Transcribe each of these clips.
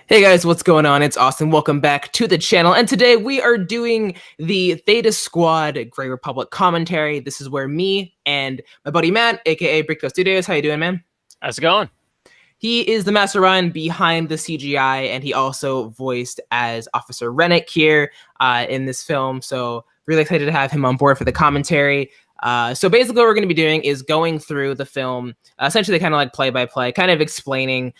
Hey guys, what's going on? It's Austin. Welcome back to the channel. And today we are doing the Theta Squad Grey Republic commentary. This is where me and my buddy Matt, aka Brickto Studios. How you doing, man? How's it going? He is the mastermind behind the CGI, and he also voiced as Officer Rennick here in this film. So really excited to have him on board for the commentary. So basically what we're going to be doing is going through the film, essentially kind of like play by play, kind of explaining,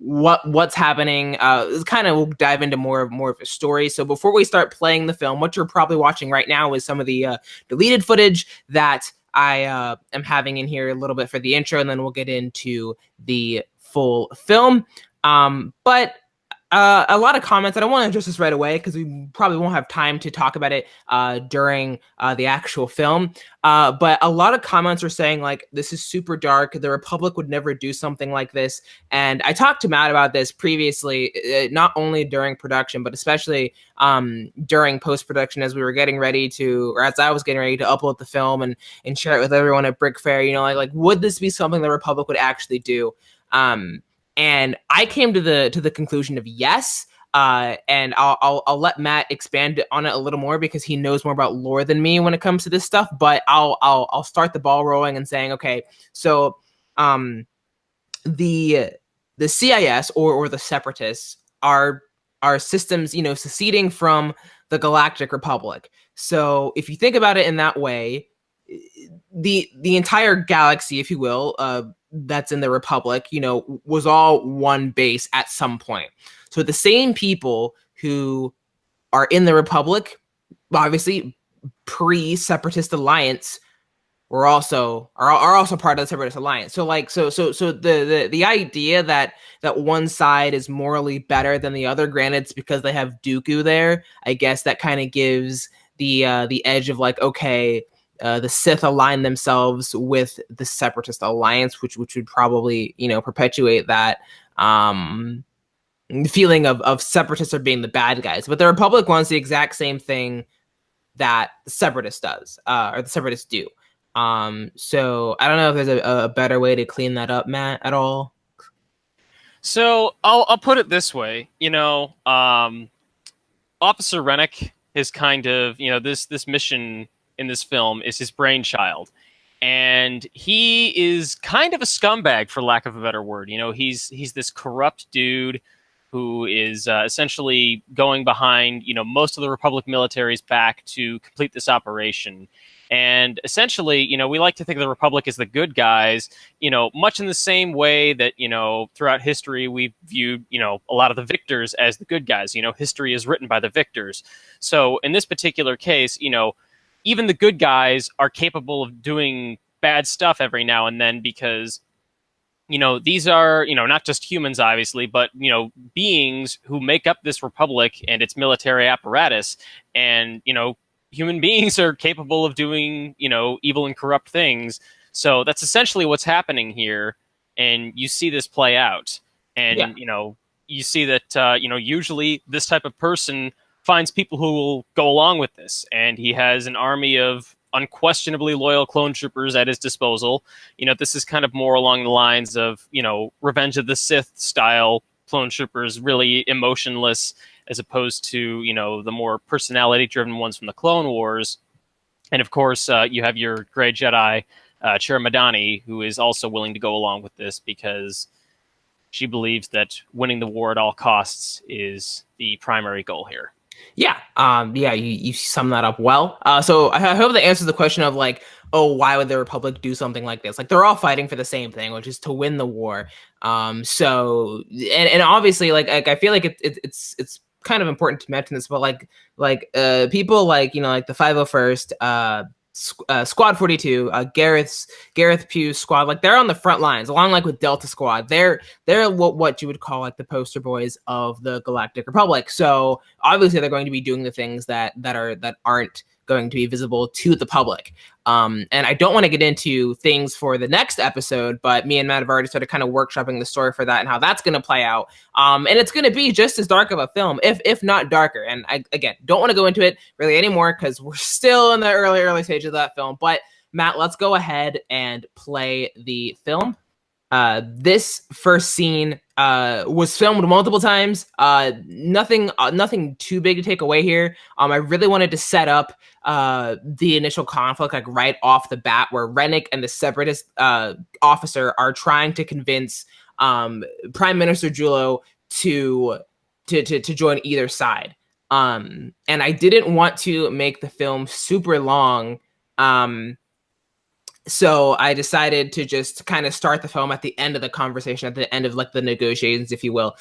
what's happening. Kind of we'll dive into more of a story. So before we start playing the film, what you're probably watching right now is some of the deleted footage that I am having in here a little bit for the intro, and then we'll get into the full film. But a lot of comments. I don't want to address this right away because we probably won't have time to talk about it during the actual film. But a lot of comments are saying, like, this is super dark. The Republic would never do something like this. And I talked to Matt about this previously, not only during production, but especially during post-production as we were getting ready to, or as I was getting ready to upload the film and share it with everyone at Brick Fair. Like would this be something the Republic would actually do? And I came to the conclusion of yes. And I'll let Matt expand on it a little more because he knows more about lore than me when it comes to this stuff. But I'll start the ball rolling and saying, okay, so the CIS or the Separatists are systems, seceding from the Galactic Republic. So if you think about it in that way, the entire galaxy, if you will, that's in the Republic, was all one base at some point. So the same people who are in the Republic, obviously pre-Separatist Alliance, are also part of the Separatist Alliance. So the idea that one side is morally better than the other, granted it's because they have Dooku there, I guess that kind of gives the edge of like, okay, the Sith align themselves with the Separatist Alliance, which would probably, perpetuate that feeling of Separatists are being the bad guys. But the Republic wants the exact same thing that the Separatists does, or the Separatists do. So I don't know if there's a better way to clean that up, Matt, at all. So I'll put it this way, Officer Rennick is kind of, this mission in this film is his brainchild, and he is kind of a scumbag, for lack of a better word. He's this corrupt dude who is essentially going behind most of the Republic military's back to complete this operation. And essentially, we like to think of the Republic as the good guys, much in the same way that, throughout history, we've viewed, a lot of the victors as the good guys. History is written by the victors. So in this particular case, even the good guys are capable of doing bad stuff every now and then because, these are, not just humans, obviously, but, beings who make up this Republic and its military apparatus. And, human beings are capable of doing, evil and corrupt things. So that's essentially what's happening here. And you see this play out. And, you see that, usually this type of person finds people who will go along with this. And he has an army of unquestionably loyal clone troopers at his disposal. This is kind of more along the lines of, Revenge of the Sith style clone troopers, really emotionless, as opposed to, the more personality-driven ones from the Clone Wars. And of course, you have your Grey Jedi, Chera Madani, who is also willing to go along with this because she believes that winning the war at all costs is the primary goal here. Yeah, you sum that up well. So I hope that answers the question of like, oh, why would the Republic do something like this? Like they're all fighting for the same thing, which is to win the war. So and obviously, like I feel like it's kind of important to mention this, but like people like like the 501st, Squad 42, Gareth Pugh's squad, like they're on the front lines, along like with Delta Squad. They're what you would call like the poster boys of the Galactic Republic. So obviously they're going to be doing the things that aren't going to be visible to the public. And I don't want to get into things for the next episode, but me and Matt have already started kind of workshopping the story for that and how that's going to play out. And it's going to be just as dark of a film, if not darker. And I, again, don't want to go into it really anymore because we're still in the early stage of that film. But Matt, let's go ahead and play the film. This first scene was filmed multiple times. Nothing too big to take away here. I really wanted to set up the initial conflict like right off the bat, where Rennick and the Separatist officer are trying to convince Prime Minister Julo to join either side. And I didn't want to make the film super long. So I decided to just kind of start the film at the end of the conversation, at the end of like the negotiations, if you will.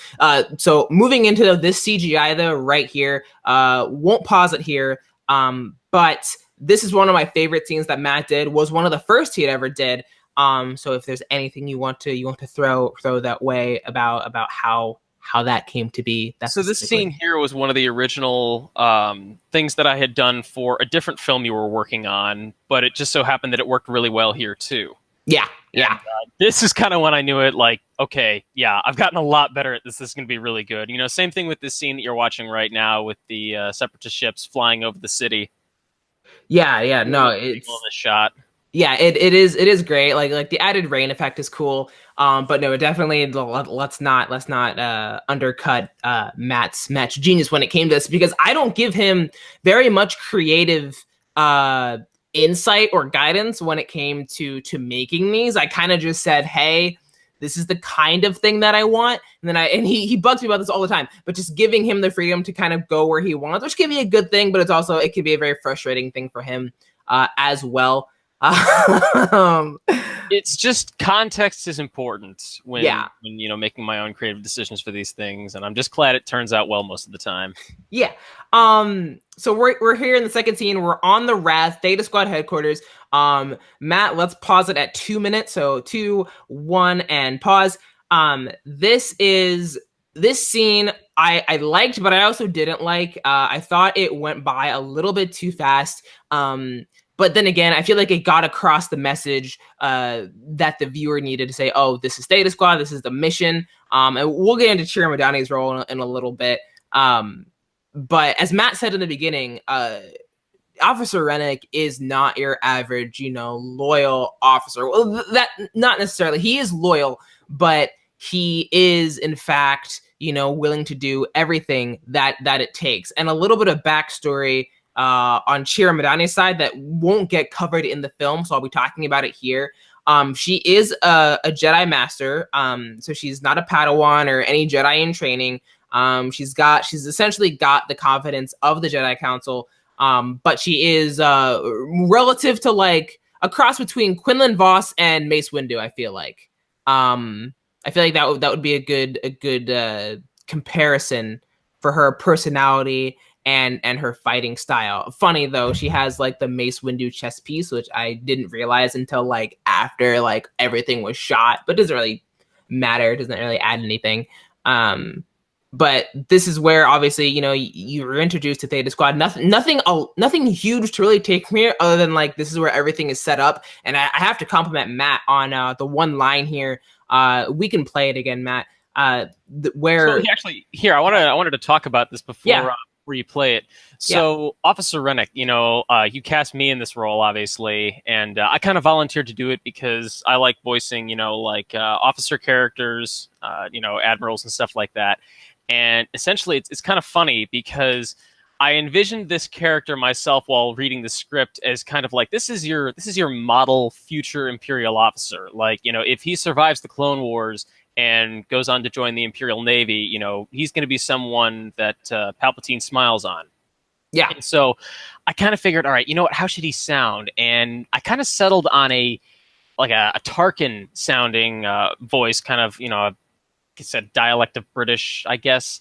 So moving into this CGI though, right here, won't pause it here. But this is one of my favorite scenes that Matt did. Was one of the first he had ever did. So if there's anything you want to throw that way about how that came to be. So this scene here was one of the original things that I had done for a different film you were working on, but it just so happened that it worked really well here too. Yeah. And, this is kind of when I knew it, like, okay, yeah, I've gotten a lot better at this. This is going to be really good. You know, same thing with this scene that you're watching right now with the Separatist ships flying over the city. Yeah. No, it's a shot. Yeah, it is great. Like the added rain effect is cool. But no, definitely let's not undercut Matt's genius when it came to this, because I don't give him very much creative insight or guidance when it came to making these. I kind of just said, hey, this is the kind of thing that I want. And then he bugs me about this all the time, but just giving him the freedom to kind of go where he wants, which can be a good thing, but it can be a very frustrating thing for him as well. It's just context is important when making my own creative decisions for these things, and I'm just glad it turns out well most of the time. Yeah. So we're here in the second scene. We're on the Wrath Theta Squad headquarters. Matt, let's pause it at 2 minutes. So 2, 1, and pause. This scene I liked, but I also didn't like. I thought it went by a little bit too fast. But then again, I feel like it got across the message that the viewer needed to say, oh, this is Theta Squad, this is the mission. And we'll get into Chira Madani's role in a little bit. But as Matt said in the beginning, Officer Rennick is not your average, loyal officer. Well, that not necessarily. He is loyal, but he is, in fact, willing to do everything that it takes. And a little bit of backstory on Chira Madani's side that won't get covered in the film, so I'll be talking about it here. She is a Jedi Master, so she's not a Padawan or any Jedi in training. She's essentially got the confidence of the Jedi Council, but she is relative to like a cross between Quinlan Vos and Mace Windu. I feel like that would be a good comparison for her personality and her fighting style. Funny though, she has like the Mace Windu chess piece, which I didn't realize until like after like everything was shot, but it doesn't really matter. It doesn't really add anything. But this is where obviously, you were introduced to Theta Squad. Nothing huge to really take from here other than like, this is where everything is set up. And I have to compliment Matt on the one line here. We can play it again, Matt. Where so actually here, I wanted to talk about this before where you play it. So Officer Rennick, you cast me in this role, obviously, and I kind of volunteered to do it because I like voicing, officer characters, admirals and stuff like that. And essentially, it's kind of funny because I envisioned this character myself while reading the script as kind of like, this is your model future Imperial officer. Like, if he survives the Clone Wars and goes on to join the Imperial Navy, he's going to be someone that Palpatine smiles on. Yeah. And so I kind of figured, all right, how should he sound? And I kind of settled on a Tarkin sounding voice, kind of, it's a dialect of British, I guess,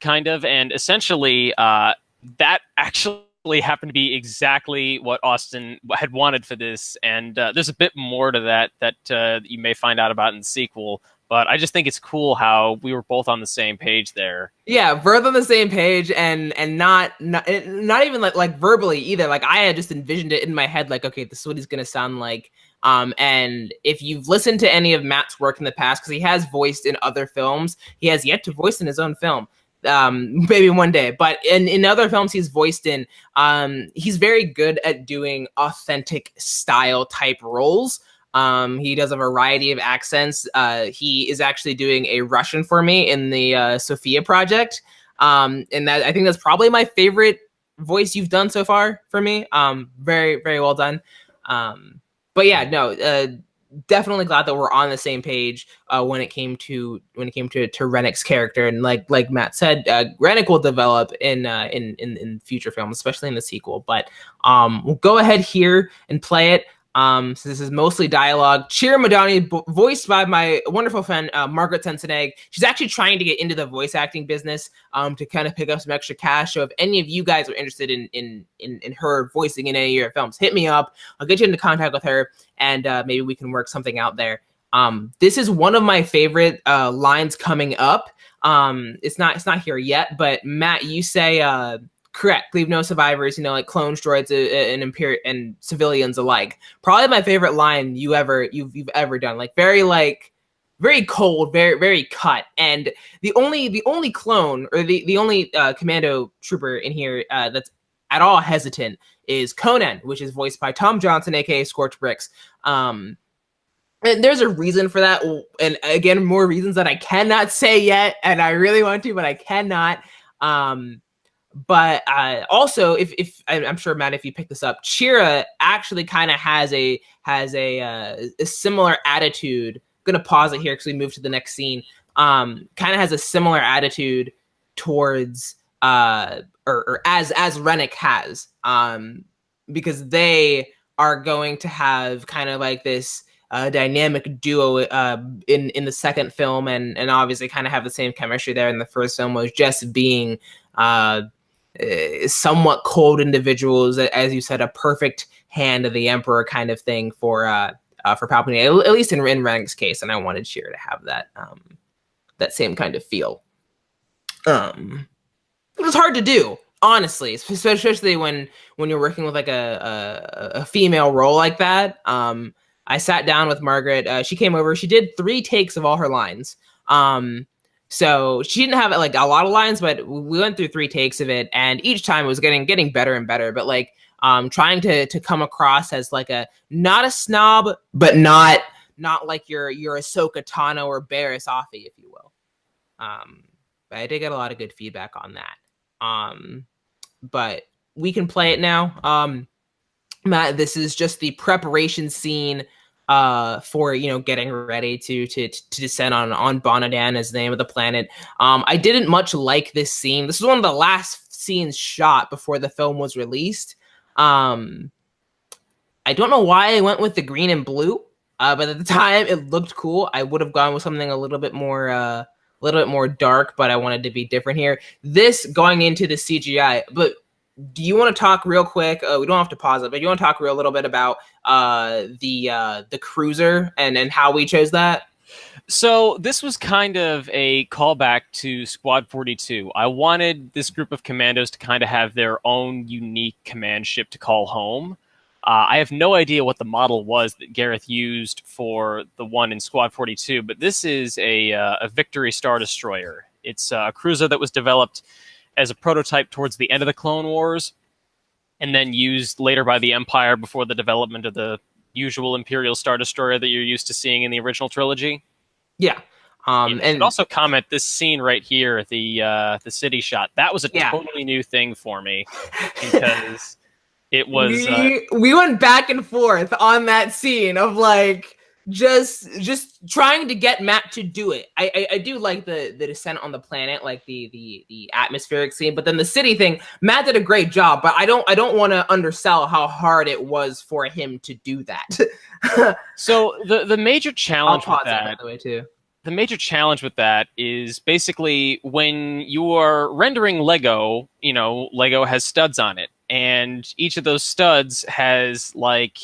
kind of. And essentially, that actually happened to be exactly what Austin had wanted for this. And there's a bit more to that you may find out about in the sequel. But I just think it's cool how we were both on the same page there. Yeah, both on the same page, and not even like verbally either. Like I had just envisioned it in my head, like, okay, this is what he's gonna sound like. And if you've listened to any of Matt's work in the past, because he has voiced in other films, he has yet to voice in his own film. Maybe one day, but in other films he's voiced in, he's very good at doing authentic style type roles. He does a variety of accents. He is actually doing a Russian for me in the Sophia project. And that, I think that's probably my favorite voice you've done so far for me. Very, very well done. But yeah, no, definitely glad that we're on the same page when it came to Rennick's character, and like Matt said, Rennick will develop in future films, especially in the sequel. But we'll go ahead here and play it. So this is mostly dialogue. Chira Madani, voiced by my wonderful friend Margaret Senseneg. She's actually trying to get into the voice acting business to kind of pick up some extra cash. So if any of you guys are interested in her voicing in any of your films, hit me up. I'll get you into contact with her, and maybe we can work something out there. This is one of my favorite lines coming up. It's not here yet, but Matt, you say correct, leave no survivors, like clones, droids, and civilians alike. Probably my favorite line you've ever done. Very cold, very, very cut. And the only clone, or the only commando trooper in here that's at all hesitant is Conan, which is voiced by Tom Johnson, aka Scorch Bricks. And there's a reason for that, and again, more reasons that I cannot say yet, and I really want to, but I cannot. But also, if I'm sure, Matt, if you pick this up, Chira actually kind of has a similar attitude. I'm gonna pause it here because we move to the next scene. Kind of has a similar attitude towards or as Rennick has, because they are going to have kind of like this dynamic duo in the second film, and obviously kind of have the same chemistry there in the first film, was just being somewhat cold individuals, as you said, a perfect hand of the Emperor kind of thing for Palpatine, at least in Rennick's case. And I wanted Chira to have that same kind of feel. It was hard to do, honestly, especially when you're working with like a female role like that. I sat down with Margaret. She came over. She did 3 takes of all her lines. So she didn't have like a lot of lines, but we went through 3 takes of it, and each time it was getting better and better. But like trying to come across as like not a snob, but not like you're Ahsoka Tano or Barriss Offee, if you will. But I did get a lot of good feedback on that. But we can play it now. Matt, this is just the preparation scene for getting ready to descend on Bonadan, as the name of the planet. I didn't much like this scene. This was one of the last scenes shot before the film was released. I don't know why I went with the green and blue, but at the time it looked cool. I would have gone with something a little bit more dark, but I wanted to be different here. This going into the CGI, but do you want to talk real quick? We don't have to pause it, but you want to talk a little bit about the cruiser and how we chose that? So this was kind of a callback to Squad 42. I wanted this group of commandos to kind of have their own unique command ship to call home. I have no idea what the model was that Gareth used for the one in Squad 42, but this is a Victory Star Destroyer. It's a cruiser that was developed as a prototype towards the end of the Clone Wars, and then used later by the Empire before the development of the usual Imperial Star Destroyer that you're used to seeing in the original trilogy. Yeah. And also comment this scene right here, the city shot. That was a totally new thing for me, because it was we went back and forth on that scene of like just trying to get Matt to do it. I do like the descent on the planet, like the atmospheric scene, but then the city thing, Matt did a great job, but I don't want to undersell how hard it was for him to do that. So the major challenge with that, by the way, too. The major challenge with that is basically when you are rendering Lego, Lego has studs on it, and each of those studs has like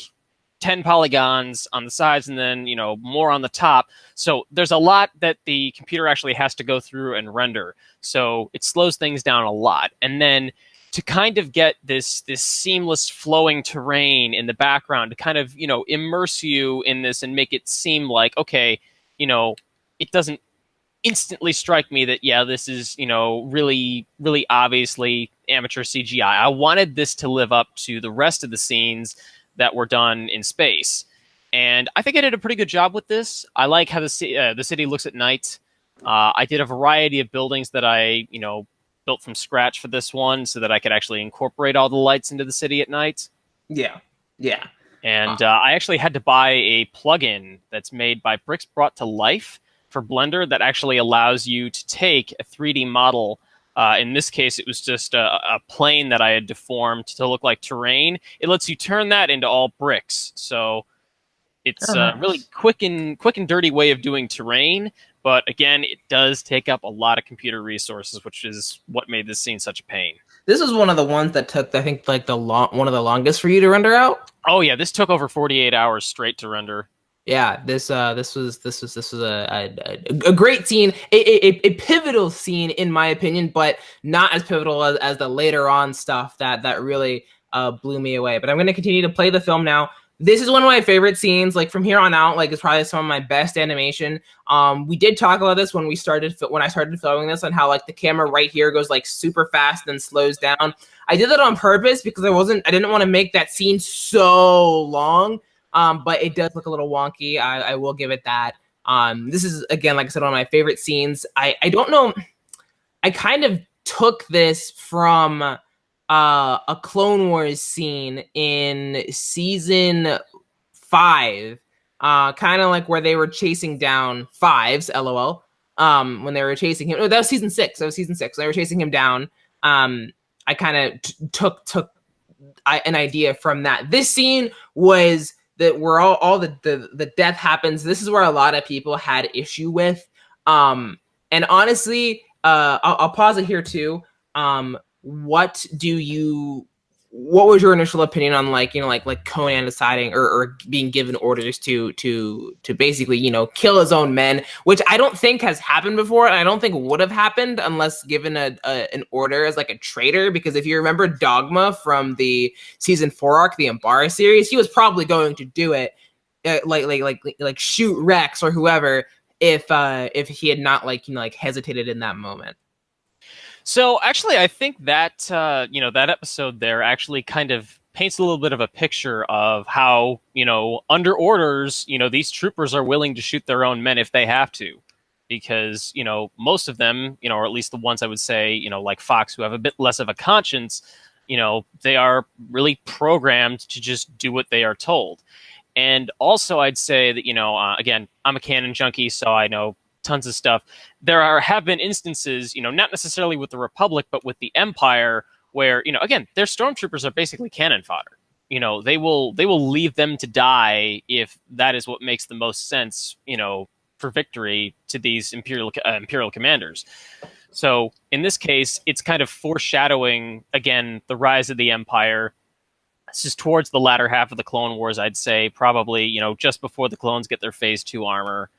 10 polygons on the sides and then, more on the top. So there's a lot that the computer actually has to go through and render. So it slows things down a lot. And then to kind of get this seamless flowing terrain in the background to kind of, immerse you in this and make it seem like, okay, it doesn't instantly strike me that, this is, really, really obviously amateur CGI. I wanted this to live up to the rest of the scenes that were done in space. And I think I did a pretty good job with this. I like how the city looks at night. I did a variety of buildings that I, built from scratch for this one so that I could actually incorporate all the lights into the city at night. Yeah, yeah. And I actually had to buy a plugin that's made by Bricks Brought to Life for Blender that actually allows you to take a 3D model. In this case, it was just a plane that I had deformed to look like terrain. It lets you turn that into all bricks. So it's a really quick and dirty way of doing terrain. But again, it does take up a lot of computer resources, which is what made this scene such a pain. This was one of the ones that took, I think, like one of the longest for you to render out. Oh yeah, this took over 48 hours straight to render. Yeah, this was a great scene, a pivotal scene in my opinion, but not as pivotal as the later on stuff that really blew me away. But I'm going to continue to play the film now. This is one of my favorite scenes. Like from here on out, like it's probably some of my best animation. We did talk about this when I started filming this, on how like the camera right here goes like super fast and then slows down. I did that on purpose because I didn't want to make that scene so long. But it does look a little wonky. I will give it that. This is, again, like I said, one of my favorite scenes. I don't know. I kind of took this from a Clone Wars scene in season 5, kind of like where they were chasing down Fives, LOL. When they were chasing him. Oh, that was season 6. They were chasing him down. I kind of took an idea from that. This scene was that where all the death happens. This is where a lot of people had issue with. And honestly, I'll pause it here too. What was your initial opinion on like Conan deciding or being given orders to basically, kill his own men, which I don't think has happened before, and I don't think would have happened unless given an order as like a traitor, because if you remember Dogma from the season 4 arc, the Umbara series, he was probably going to do it, like shoot Rex or whoever if he had not hesitated in that moment. So actually, I think that that episode there actually kind of paints a little bit of a picture of how under orders these troopers are willing to shoot their own men if they have to, because most of them or at least the ones I would say like Fox, who have a bit less of a conscience, they are really programmed to just do what they are told. And also I'd say that again, I'm a canon junkie, so I know tons of stuff. There have been instances, not necessarily with the Republic, but with the Empire, where again, their stormtroopers are basically cannon fodder. They will leave them to die if that is what makes the most sense, for victory to these imperial commanders. So in this case, it's kind of foreshadowing again the rise of the Empire. This is towards the latter half of the Clone Wars, I'd say, probably just before the clones get their Phase 2 armor.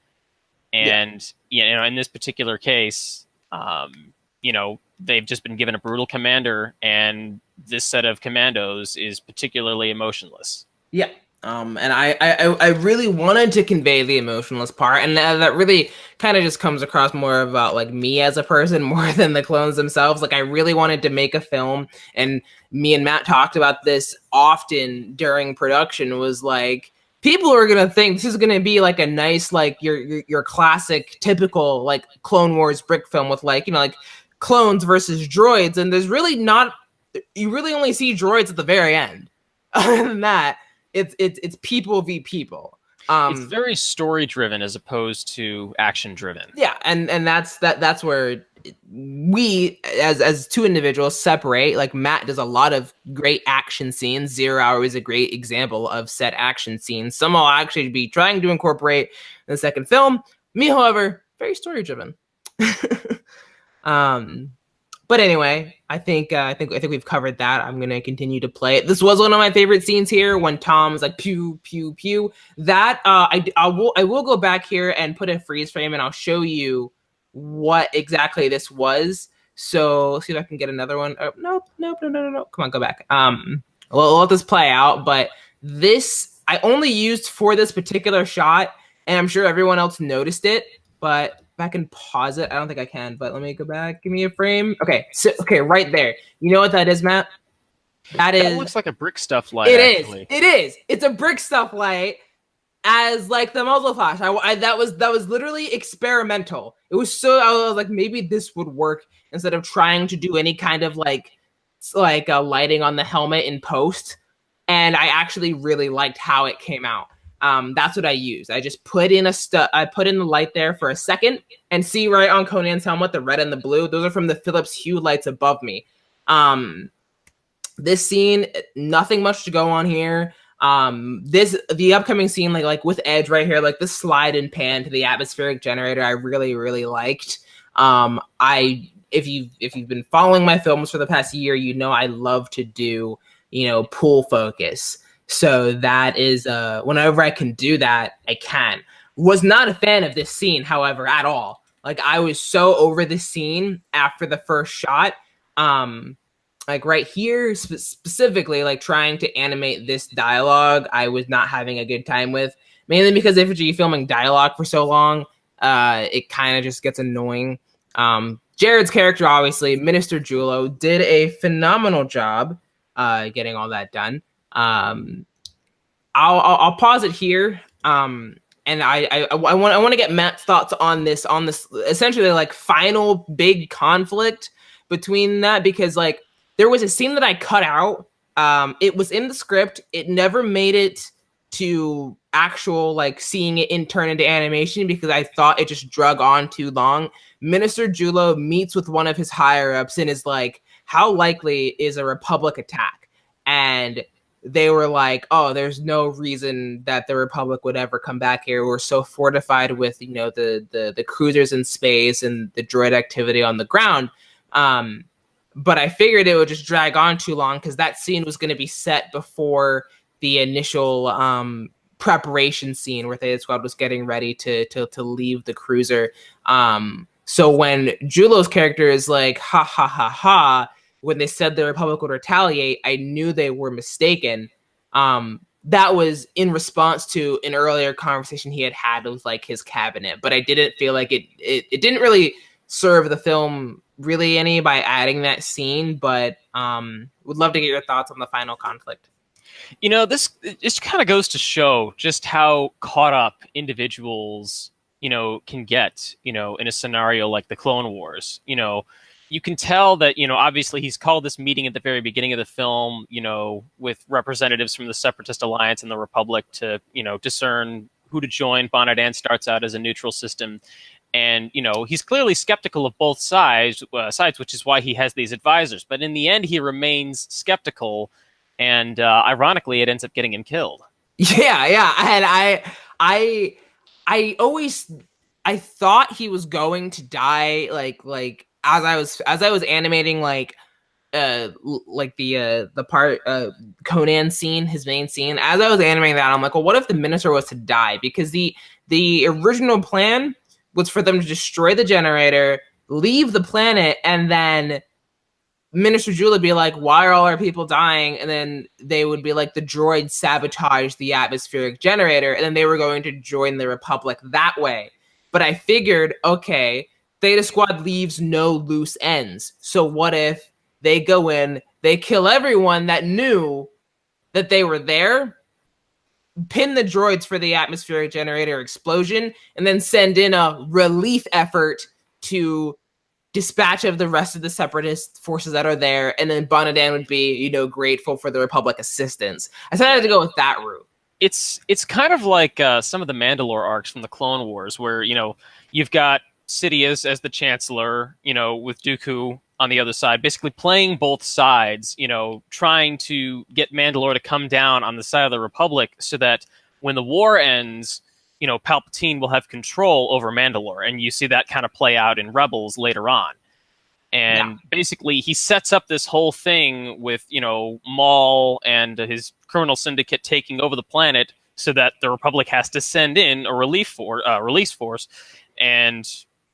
And in this particular case, they've just been given a brutal commander, and this set of commandos is particularly emotionless. Yeah. And I really wanted to convey the emotionless part, and that really kind of just comes across more about like me as a person more than the clones themselves. Like I really wanted to make a film, and me and Matt talked about this often during production, was like, people are gonna think this is gonna be like a nice, like your classic typical like Clone Wars brick film with like clones versus droids, and there's really not. You really only see droids at the very end. Other than that, it's people v people. It's very story driven as opposed to action driven. Yeah, and that's where we as two individuals separate. Like Matt does a lot of great action scenes. 0 Hour is a great example of set action scenes. Some I'll actually be trying to incorporate in the second film. Me, however, very story driven. But anyway, I think we've covered that. I'm gonna continue to play it. This was one of my favorite scenes here when Tom's like pew pew pew. That I will go back here and put a freeze frame, and I'll show you what exactly this was. So let's see if I can get another one. Oh, nope. Come on, go back. We'll let this play out. But this I only used for this particular shot, and I'm sure everyone else noticed it. But if I can pause it, I don't think I can. But let me go back. Give me a frame. Okay, so right there. You know what that is, Matt? That That looks like a brick stuff light. It is. It's a brick stuff light. as like the muzzle flash. That was literally experimental. It was so I was like maybe this would work instead of trying to do any kind of like lighting on the helmet in post. And I actually really liked how it came out. That's what I used. I just put in I put in the light there for a second, and see right on Conan's helmet the red and the blue. Those are from the Philips Hue lights above me. This scene, nothing much to go on here. The upcoming scene, like with Edge right here, like the slide and pan to the atmospheric generator, I really liked. I if you've been following my films for the past year, you know I love to do pool focus. So that is whenever I can do that, I can. Was not a fan of this scene, however, at all. Like I was so over this scene after the first shot. Like right here specifically, like trying to animate this dialogue, I was not having a good time with, mainly because if you're filming dialogue for so long, it kind of just gets annoying. Jared's character, obviously, Minister Julo, did a phenomenal job getting all that done. I'll pause it here. And I want to get Matt's thoughts on this essentially like final big conflict between that, because like there was a scene that I cut out. It was in the script. It never made it to actual like seeing it turn into animation because I thought it just drug on too long. Minister Julo meets with one of his higher ups and is like, "How likely is a Republic attack?" And they were like, "Oh, there's no reason that the Republic would ever come back here. We're so fortified with the cruisers in space and the droid activity on the ground." But I figured it would just drag on too long because that scene was going to be set before the initial preparation scene where Theta Squad was getting ready to leave the cruiser. So when Julo's character is like, "Ha ha ha ha," when they said the Republic would retaliate, I knew they were mistaken. That was in response to an earlier conversation he had with like his cabinet, but I didn't feel like it didn't really serve the film really any by adding that scene. But would love to get your thoughts on the final conflict. This just kind of goes to show just how caught up individuals, can get, in a scenario like the Clone Wars. You can tell that, obviously he's called this meeting at the very beginning of the film, with representatives from the Separatist Alliance and the Republic to, discern who to join. Bonadan starts out as a neutral system. And, he's clearly skeptical of both sides, which is why he has these advisors. But in the end, he remains skeptical. And ironically, it ends up getting him killed. Yeah. And I thought he was going to die like as I was animating the part Conan scene, his main scene. As I was animating that, I'm like, well, what if the Minister was to die? Because the original plan was for them to destroy the generator, leave the planet, and then Minister Julo would be like, "Why are all our people dying?" And then they would be like, "The droid sabotaged the atmospheric generator," and then they were going to join the Republic that way. But I figured, okay, Theta Squad leaves no loose ends. So what if they go in, they kill everyone that knew that they were there, pin the droids for the atmospheric generator explosion, and then send in a relief effort to dispatch of the rest of the Separatist forces that are there, and then Bonadan would be, grateful for the Republic assistance. I decided to go with that route. It's kind of like some of the Mandalore arcs from the Clone Wars, where you've got Sidious as the Chancellor, with Dooku on the other side, basically playing both sides, trying to get Mandalore to come down on the side of the Republic so that when the war ends, Palpatine will have control over Mandalore. And you see that kind of play out in Rebels later on. And basically he sets up this whole thing with, Maul and his criminal syndicate taking over the planet so that the Republic has to send in a release force. And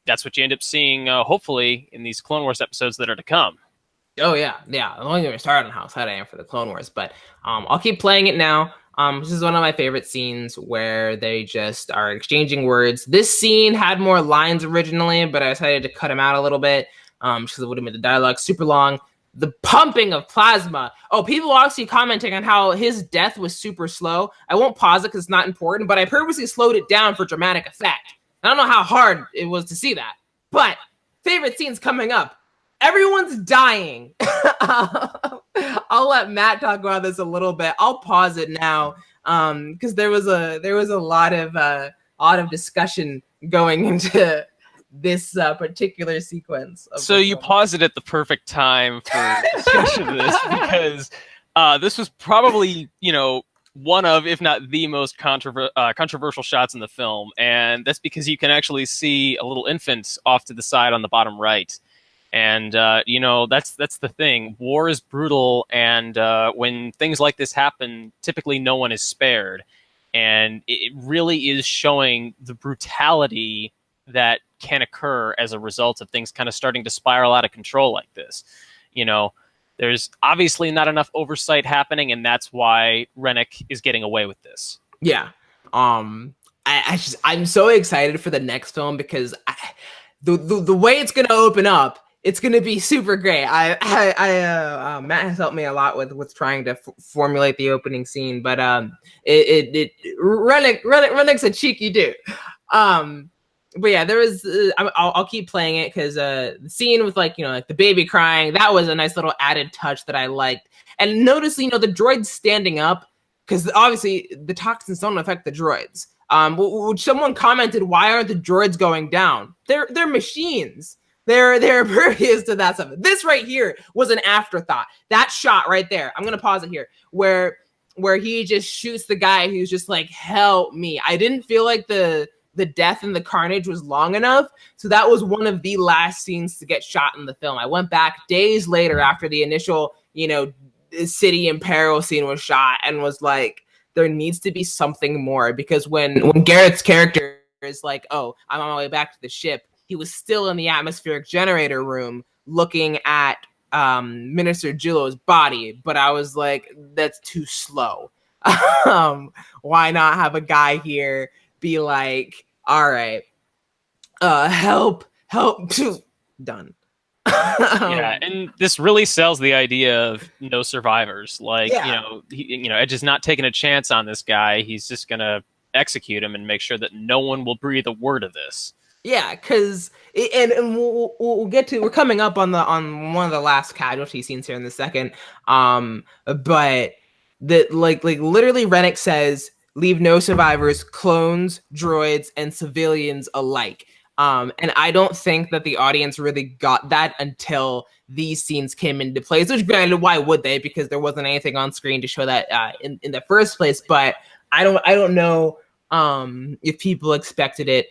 that's what you end up seeing, hopefully, in these Clone Wars episodes that are to come. Oh, yeah. I'm only going to start on how excited I am for the Clone Wars, but I'll keep playing it now. This is one of my favorite scenes where they just are exchanging words. This scene had more lines originally, but I decided to cut them out a little bit because it would have made the dialogue super long. the pumping of plasma. Oh, people are actually commenting on how his death was super slow. I won't pause it because it's not important, but I purposely slowed it down for dramatic effect. I don't know how hard it was to see that, but favorite scenes coming up. Everyone's dying. I'll let Matt talk about this a little bit. I'll pause it now because there was a lot of discussion going into this particular sequence. So you paused it at the perfect time for discussion of this because this was probably, one of, if not the most controversial shots in the film. And that's because you can actually see a little infant off to the side on the bottom right. And, that's the thing. War is brutal. And when things like this happen, typically no one is spared. And it really is showing the brutality that can occur as a result of things kind of starting to spiral out of control like this. There's obviously not enough oversight happening, and that's why Rennick is getting away with this. Yeah. I'm so excited for the next film because the way it's going to open up, it's going to be super great. Matt has helped me a lot with trying to formulate the opening scene, but Rennick's a cheeky dude. But yeah, there was. I'll keep playing it because the scene with like the baby crying, that was a nice little added touch that I liked. And notice the droids standing up because obviously the toxins don't affect the droids. Someone commented, why aren't the droids going down? They're machines. They're impervious to that stuff. This right here was an afterthought. That shot right there. I'm gonna pause it here where he just shoots the guy who's just like, help me. I didn't feel like the death and the carnage was long enough. So that was one of the last scenes to get shot in the film. I went back days later after the initial, city in peril scene was shot and was like, there needs to be something more, because when Garrett's character is like, oh, I'm on my way back to the ship, he was still in the atmospheric generator room looking at Minister Jillo's body. But I was like, that's too slow. Why not have a guy here be like, all right, help, done. Yeah, and this really sells the idea of no survivors. Like, Edge is not taking a chance on this guy. He's just gonna execute him and make sure that no one will breathe a word of this. Yeah, because and we'll get to, we're coming up on one of the last casualty scenes here in the second. But that like literally Rennick says, leave no survivors, clones, droids, and civilians alike. And I don't think that the audience really got that until these scenes came into place, which granted, why would they? Because there wasn't anything on screen to show that in the first place. But I don't know if people expected it,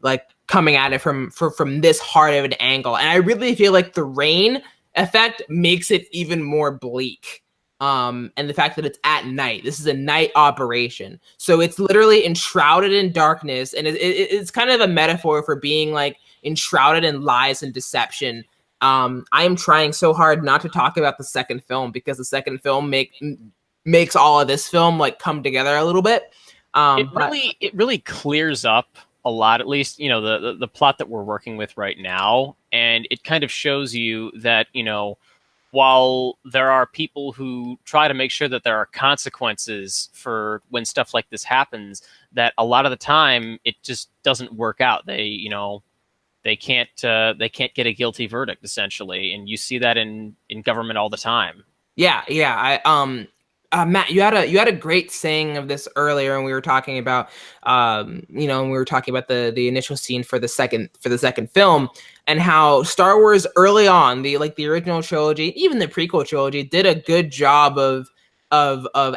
like coming at it from this hard of an angle. And I really feel like the rain effect makes it even more bleak. And the fact that it's at night, this is a night operation. So it's literally enshrouded in darkness. And it's kind of a metaphor for being like enshrouded in lies and deception. I am trying so hard not to talk about the second film because the second film makes all of this film like come together a little bit. It really clears up a lot, at least, the plot that we're working with right now. And it kind of shows you that, while there are people who try to make sure that there are consequences for when stuff like this happens, that a lot of the time it just doesn't work out. They can't get a guilty verdict, essentially. And you see that in government all the time. Yeah. Matt, you had a great saying of this earlier, and we were talking about, the initial scene for the second film, and how Star Wars early on, the original trilogy, even the prequel trilogy, did a good job of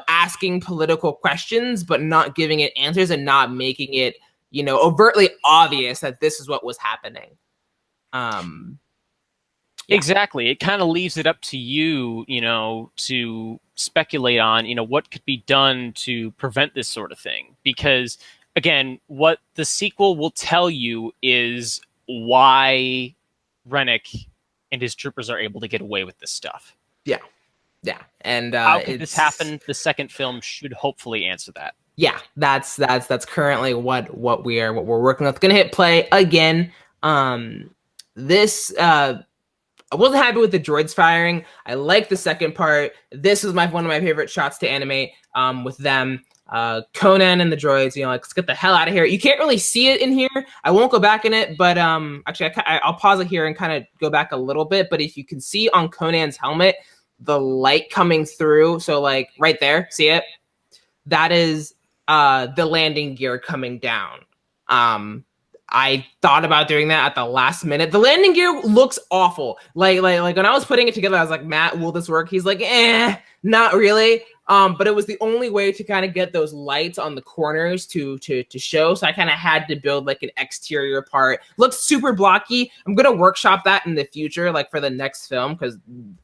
asking political questions, but not giving it answers and not making it, overtly obvious that this is what was happening. Yeah. Exactly. It kind of leaves it up to you, to speculate on, what could be done to prevent this sort of thing. Because, again, what the sequel will tell you is why Rennick and his troopers are able to get away with this stuff. Yeah. And how could this happen? The second film should hopefully answer that. Yeah, that's currently what we're working with. Gonna hit play again. This I wasn't happy with the droids firing. I like the second part. This was one of my favorite shots to animate with them. Conan and the droids, like, let's get the hell out of here. You can't really see it in here. I won't go back in it, but actually, I'll pause it here and kind of go back a little bit. But if you can see on Conan's helmet, the light coming through, so like right there, see it? That is the landing gear coming down. I thought about doing that at the last minute. The landing gear looks awful. Like when I was putting it together, I was like, Matt, will this work? He's like, not really. But it was the only way to kind of get those lights on the corners to show. So I kind of had to build like an exterior part. Looks super blocky. I'm gonna workshop that in the future, like for the next film, because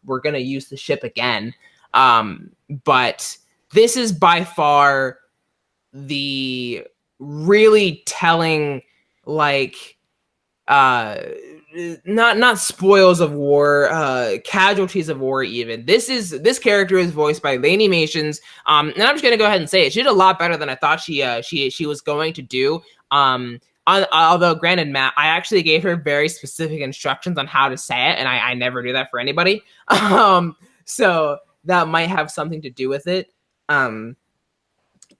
we're gonna use the ship again. But this is by far the really telling, like, not spoils of war, casualties of war. Even this character is voiced by Lainey Mations, and I'm just gonna go ahead and say it. She did a lot better than I thought she was going to do. Although granted, Matt, I actually gave her very specific instructions on how to say it, and I never do that for anybody. So that might have something to do with it.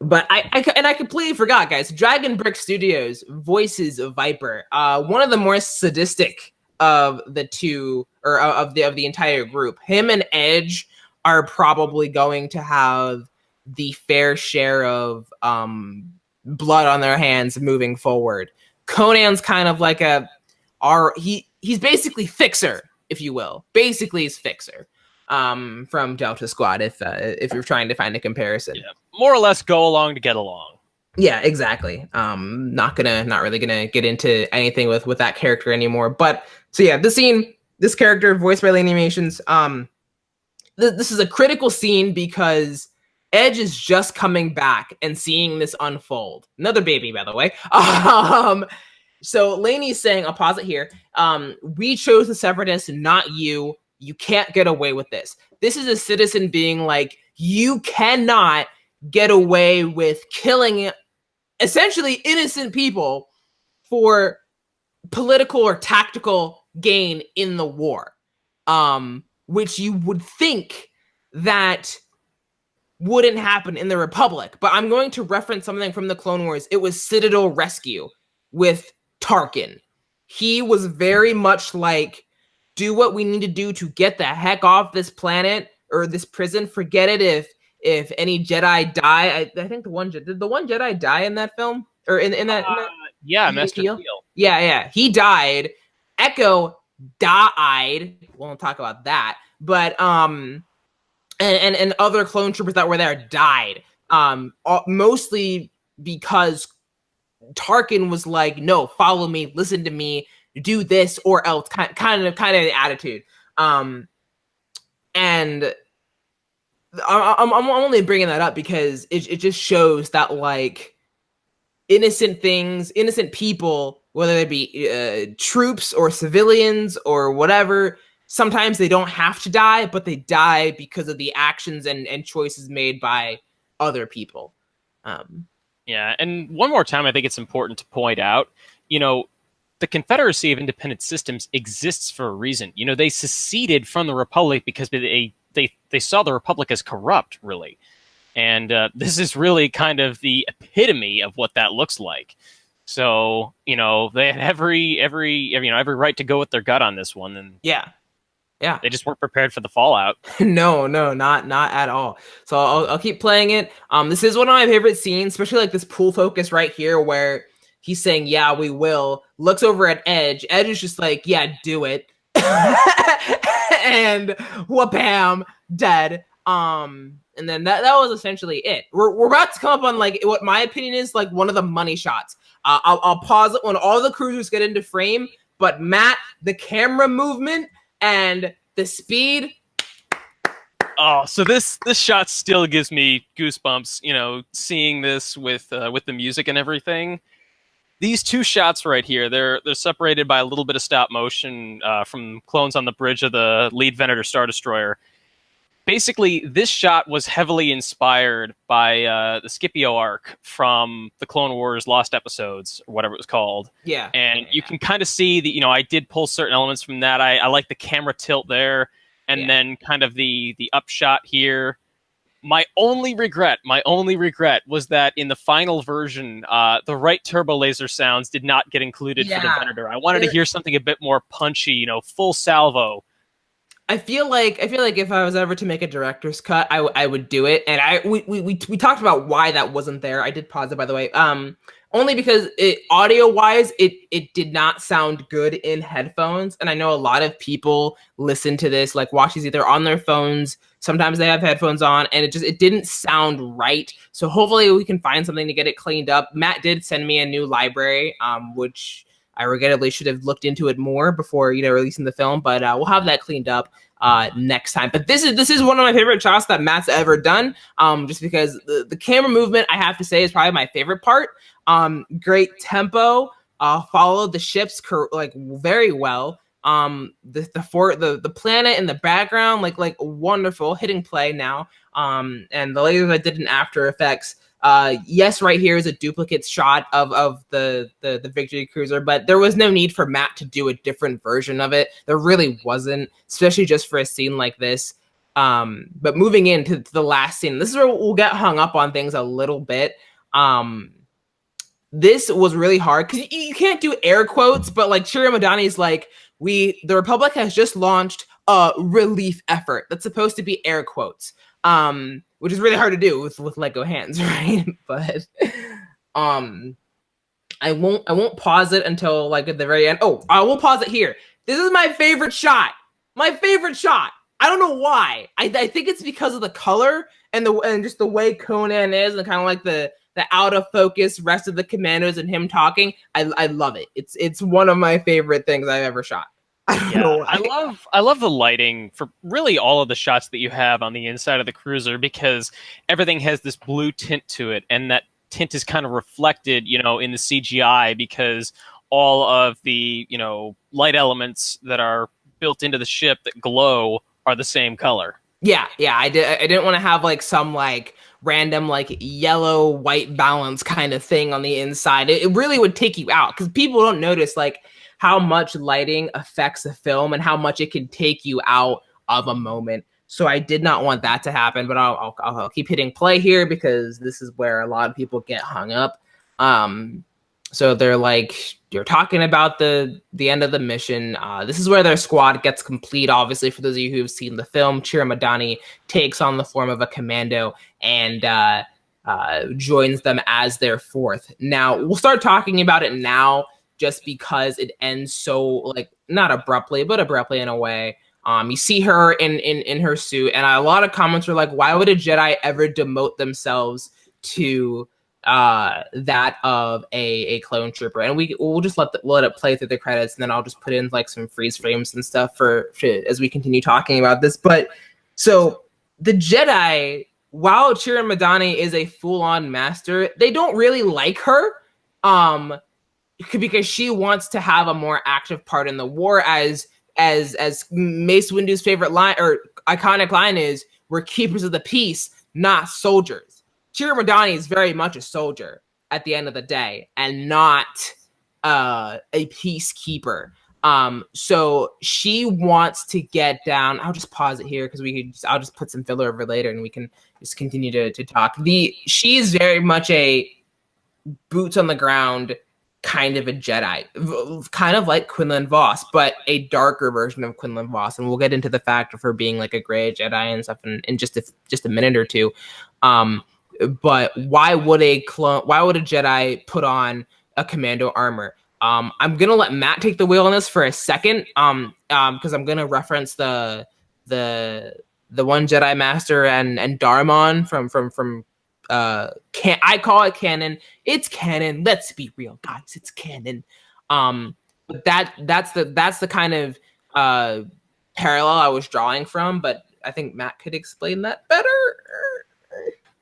But I completely forgot, guys. Dragon Brick Studios voices Viper, one of the more sadistic of the two, or of the entire group. Him and Edge are probably going to have the fair share of blood on their hands moving forward. Conan's kind of like he's basically Fixer, if you will. Basically, he's Fixer. From Delta Squad, if you're trying to find a comparison. Yeah, more or less go along to get along. Yeah, exactly. Not really gonna get into anything with that character anymore. But so yeah, this character voiced by Lainey Mations, this is a critical scene because Edge is just coming back and seeing this unfold. Another baby, by the way. So Lainey's saying, I'll pause it here. We chose the Separatists, not you. You can't get away with this. This is a citizen being like, you cannot get away with killing essentially innocent people for political or tactical gain in the war. Which you would think that wouldn't happen in the Republic. But I'm going to reference something from the Clone Wars. It was Citadel Rescue with Tarkin. He was very much like, do what we need to do to get the heck off this planet or this prison. Forget it if any Jedi die. I think did the one Jedi die in that film, or in that? Yeah, Master Teal. Yeah, he died. Echo died. We won't talk about that. But and other clone troopers that were there died. Mostly because Tarkin was like, no, follow me, listen to me, do this or else, kind of the attitude. And I'm only bringing that up because it just shows that, like, innocent people, whether they be troops or civilians or whatever, sometimes they don't have to die, but they die because of the actions and choices made by other people. Yeah, and one more time, I think it's important to point out, the Confederacy of Independent Systems exists for a reason. They seceded from the Republic because they saw the Republic as corrupt, really. And this is really kind of the epitome of what that looks like. So, they had every right to go with their gut on this one. And yeah. They just weren't prepared for the fallout. No, not at all. So I'll keep playing it. This is one of my favorite scenes, especially like this pool focus right here where he's saying, yeah, we will. Looks over at Edge. Edge is just like, yeah, do it. And wha-bam, dead. And then that was essentially it. We're about to come up on, like, what my opinion is, like, one of the money shots. I'll pause it when all the cruisers get into frame. But Matt, the camera movement and the speed. Oh, so this shot still gives me goosebumps, seeing this with the music and everything. These two shots right here, they're separated by a little bit of stop motion from clones on the bridge of the Lead Venator Star Destroyer. basically, this shot was heavily inspired by the Scipio arc from the Clone Wars Lost Episodes, or whatever it was called. Yeah. And you can kind of see that, I did pull certain elements from that. I like the camera tilt there, and then kind of the upshot here. My only regret was that in the final version, the right turbo laser sounds did not get included for the Venator. I wanted to hear something a bit more punchy, full salvo. I feel like if I was ever to make a director's cut, I would do it. And we talked about why that wasn't there. I did pause it, by the way. Only because audio wise, it did not sound good in headphones. And I know a lot of people listen to this, like watch these either on their phones. Sometimes they have headphones on, and it didn't sound right. So hopefully we can find something to get it cleaned up. Matt did send me a new library, which I regrettably should have looked into it more before releasing the film, but we'll have that cleaned up next time. But this is one of my favorite shots that Matt's ever done, just because the camera movement, I have to say, is probably my favorite part. Great tempo, followed the ships like very well. The planet in the background, like wonderful, hitting play now. And the lasers I did in After Effects. Yes, right here is a duplicate shot of the Victory Cruiser, but there was no need for Matt to do a different version of it. There really wasn't, especially just for a scene like this. But moving into the last scene, this is where we'll get hung up on things a little bit. This was really hard because you can't do air quotes, but like Chirrut Madani's like, the Republic has just launched a relief effort. That's supposed to be air quotes. Which is really hard to do with Lego hands, right? But I won't pause it until like at the very end. Oh, I will pause it here. This is my favorite shot. My favorite shot. I don't know why. I think it's because of the color and just the way Conan is, and kind of like the out of focus rest of the commandos and him talking. I love it. It's one of my favorite things I've ever shot. I love the lighting for really all of the shots that you have on the inside of the cruiser, because everything has this blue tint to it, and that tint is kind of reflected, in the CGI, because all of the, light elements that are built into the ship that glow are the same color. Yeah, I didn't want to have like some like random like yellow white balance kind of thing on the inside. It really would take you out, because people don't notice like how much lighting affects a film and how much it can take you out of a moment. So I did not want that to happen, but I'll keep hitting play here, because this is where a lot of people get hung up. So they're like, you're talking about the end of the mission. This is where their squad gets complete. Obviously, for those of you who've seen the film, Chirrut Madani takes on the form of a commando and joins them as their fourth. Now, we'll start talking about it now, just because it ends so, like, not abruptly, but abruptly in a way. You see her in her suit, and a lot of comments were like, why would a Jedi ever demote themselves to that of a clone trooper? And we'll just let it play through the credits, and then I'll just put in like some freeze frames and stuff for as we continue talking about this. But so the Jedi, while Chirrut Madani is a full-on master, they don't really like her, because she wants to have a more active part in the war, as Mace Windu's favorite line or iconic line is, "We're keepers of the peace, not soldiers." Chirrut Madani is very much a soldier at the end of the day, and not a peacekeeper. So she wants to get down. I'll just pause it here because I'll just put some filler over later, and we can just continue to talk. She's very much a boots on the ground kind of a Jedi, kind of like Quinlan Vos, but a darker version of Quinlan Vos. And we'll get into the fact of her being like a gray Jedi and stuff in just a minute or two. But why would a Jedi put on a commando armor? I'm gonna let Matt take the wheel on this for a second, because I'm gonna reference the one Jedi Master and Darmon from I call it canon. It's canon. Let's be real, guys. It's canon. But that's the kind of parallel I was drawing from. But I think Matt could explain that better.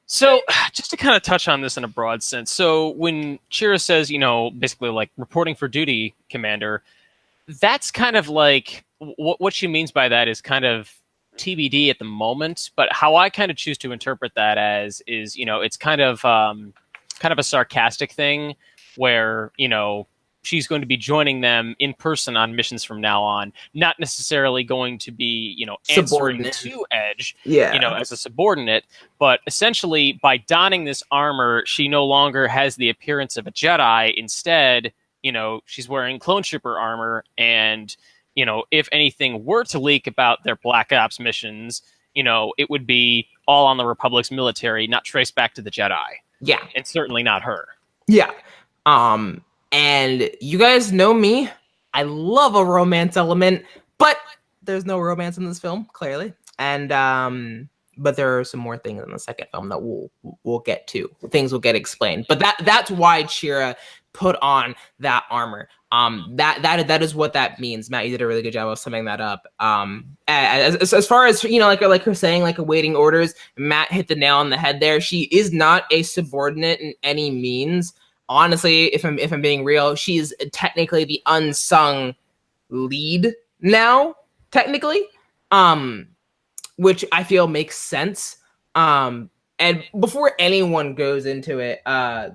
So, just to kind of touch on this in a broad sense. So, when Chirrut says, basically like reporting for duty, Commander, that's kind of like what she means by that is kind of TBD at the moment, but how I kind of choose to interpret that as is, it's kind of a sarcastic thing where, she's going to be joining them in person on missions from now on, not necessarily going to be, answering to Edge, as a subordinate, but essentially by donning this armor, she no longer has the appearance of a Jedi. Instead, she's wearing clone trooper armor, and, if anything were to leak about their Black Ops missions, it would be all on the Republic's military, not traced back to the Jedi. Yeah. And certainly not her. Yeah. And you guys know me. I love a romance element, but there's no romance in this film, clearly. And but there are some more things in the second film that we'll get to. Things will get explained. But that's why Chira put on that armor. That is what that means. Matt, you did a really good job of summing that up. As far as like her saying, like awaiting orders, Matt hit the nail on the head there. She is not a subordinate in any means. Honestly, if I'm being real, she's technically the unsung lead now, technically. Which I feel makes sense. And before anyone goes into it,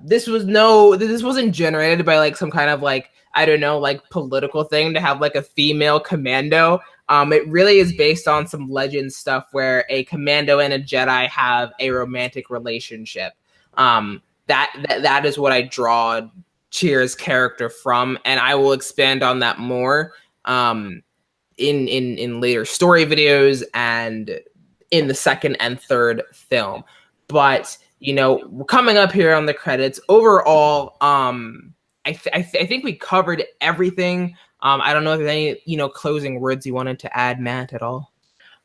this wasn't generated by like some kind of like, I don't know, like political thing to have like a female commando. It really is based on some legend stuff where a commando and a Jedi have a romantic relationship. That is what I draw Chira's character from, and I will expand on that more in later story videos and in the second and third film. But we're coming up here on the credits. Overall, I think we covered everything. I don't know if there's any closing words you wanted to add, Matt, at all.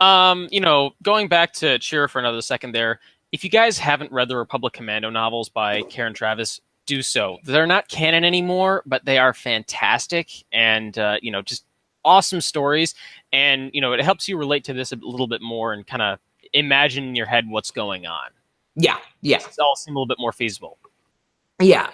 Going back to Chira for another second there. If you guys haven't read the Republic Commando novels by Karen Traviss, do so. They're not canon anymore, but they are fantastic and, just awesome stories. And, it helps you relate to this a little bit more and kind of imagine in your head what's going on. Yeah. It's all seem a little bit more feasible. Yeah.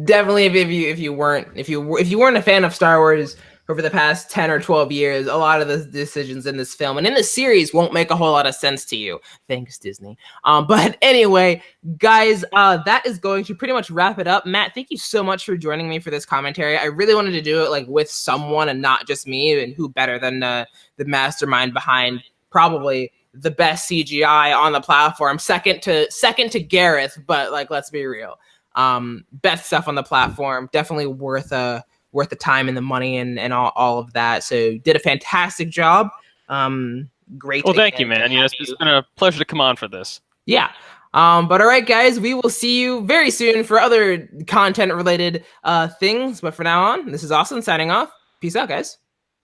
Definitely if you weren't a fan of Star Wars over the past 10 or 12 years, a lot of the decisions in this film and in the series won't make a whole lot of sense to you. Thanks, Disney. But anyway, guys, that is going to pretty much wrap it up. Matt, thank you so much for joining me for this commentary. I really wanted to do it like with someone and not just me, and who better than the mastermind behind probably the best CGI on the platform, second to Gareth, but like, let's be real. Best stuff on the platform, definitely worth the time and the money and all of that. So did a fantastic job. Great. Well, thank you, man. It's been a pleasure to come on for this. Yeah. But all right, guys, we will see you very soon for other content related things. But for now on, this is Austin signing off. Peace out, guys.